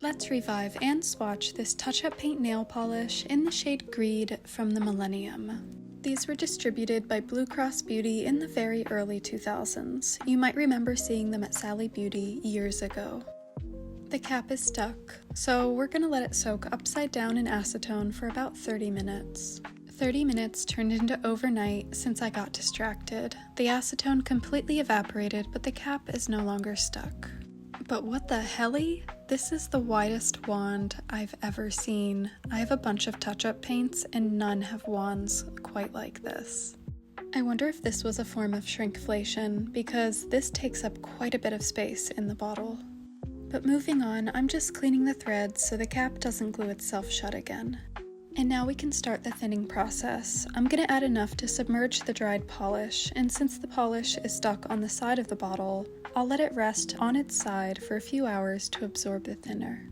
Let's revive and swatch this touch-up paint nail polish in the shade Greed from the Millennium. These were distributed by Blue Cross Beauty in the very early 2000s. You might remember seeing them at Sally Beauty years ago. The cap is stuck, so we're gonna let it soak upside down in acetone for about 30 minutes. 30 minutes turned into overnight since I got distracted. The acetone completely evaporated, but the cap is no longer stuck. But what the helly? This is the widest wand I've ever seen. I have a bunch of touch-up paints and none have wands quite like this. I wonder if this was a form of shrinkflation because this takes up quite a bit of space in the bottle. But moving on, I'm just cleaning the threads so the cap doesn't glue itself shut again. And now we can start the thinning process. I'm going to add enough to submerge the dried polish, and since the polish is stuck on the side of the bottle, I'll let it rest on its side for a few hours to absorb the thinner.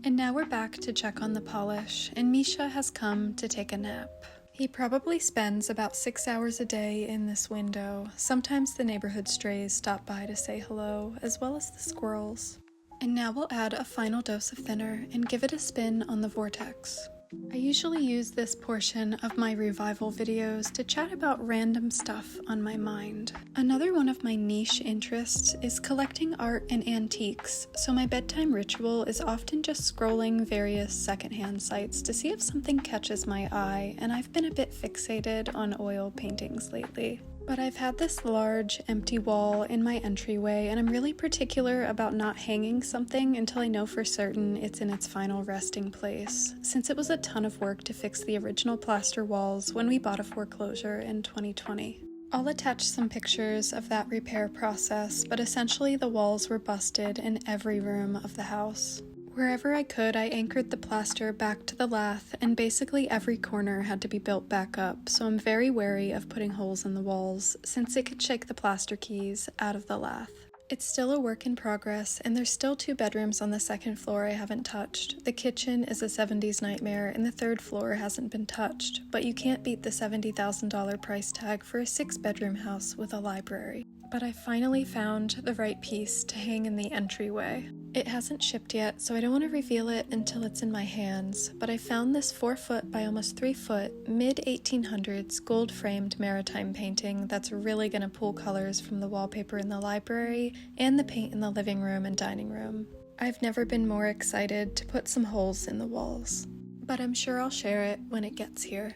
And now we're back to check on the polish, and Mica has come to take a nap. He probably spends about 6 hours a day in this window. Sometimes the neighborhood strays stop by to say hello, as well as the squirrels. And now we'll add a final dose of thinner and give it a spin on the vortex. I usually use this portion of my revival videos to chat about random stuff on my mind. Another one of my niche interests is collecting art and antiques, so my bedtime ritual is often just scrolling various secondhand sites to see if something catches my eye, and I've been a bit fixated on oil paintings lately. But I've had this large, empty wall in my entryway, and I'm really particular about not hanging something until I know for certain it's in its final resting place, since it was a ton of work to fix the original plaster walls when we bought a foreclosure in 2020. I'll attach some pictures of that repair process, but essentially the walls were busted in every room of the house. Wherever I could, I anchored the plaster back to the lath, and basically every corner had to be built back up, so I'm very wary of putting holes in the walls, since it could shake the plaster keys out of the lath. It's still a work in progress, and there's still 2 bedrooms on the second floor I haven't touched. The kitchen is a 70s nightmare, and the 3rd floor hasn't been touched, but you can't beat the $70,000 price tag for a 6-bedroom house with a library. But I finally found the right piece to hang in the entryway. It hasn't shipped yet, so I don't want to reveal it until it's in my hands, but I found this 4-foot by almost 3-foot, mid-1800s gold-framed maritime painting that's really going to pull colors from the wallpaper in the library and the paint in the living room and dining room. I've never been more excited to put some holes in the walls, but I'm sure I'll share it when it gets here.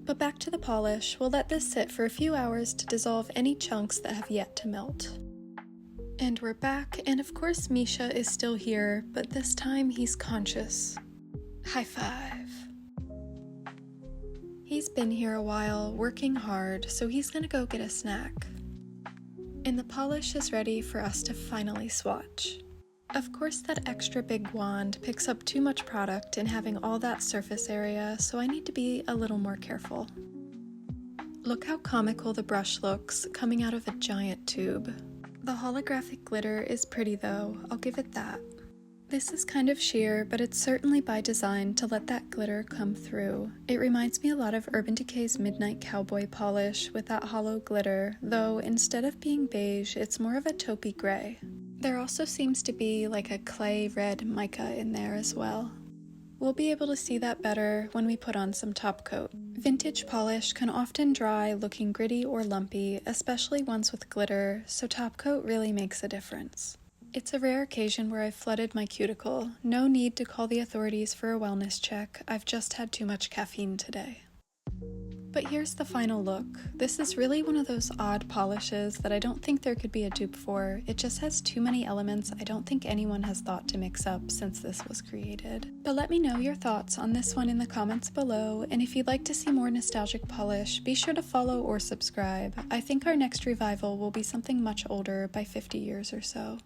But back to the polish, we'll let this sit for a few hours to dissolve any chunks that have yet to melt. And we're back, and of course Mica is still here, but this time he's conscious. High five. He's been here a while, working hard, so he's gonna go get a snack. And the polish is ready for us to finally swatch. Of course that extra big wand picks up too much product in having all that surface area, so I need to be a little more careful. Look how comical the brush looks coming out of a giant tube. The holographic glitter is pretty though, I'll give it that. This is kind of sheer, but it's certainly by design to let that glitter come through. It reminds me a lot of Urban Decay's Midnight Cowboy polish with that hollow glitter, though instead of being beige, it's more of a taupey gray. There also seems to be like a clay red mica in there as well. We'll be able to see that better when we put on some top coat. Vintage polish can often dry looking gritty or lumpy, especially ones with glitter, so top coat really makes a difference. It's a rare occasion where I've flooded my cuticle. No need to call the authorities for a wellness check. I've just had too much caffeine today. But here's the final look. This is really one of those odd polishes that I don't think there could be a dupe for. It just has too many elements I don't think anyone has thought to mix up since this was created. But let me know your thoughts on this one in the comments below, and if you'd like to see more nostalgic polish, be sure to follow or subscribe. I think our next revival will be something much older by 50 years or so.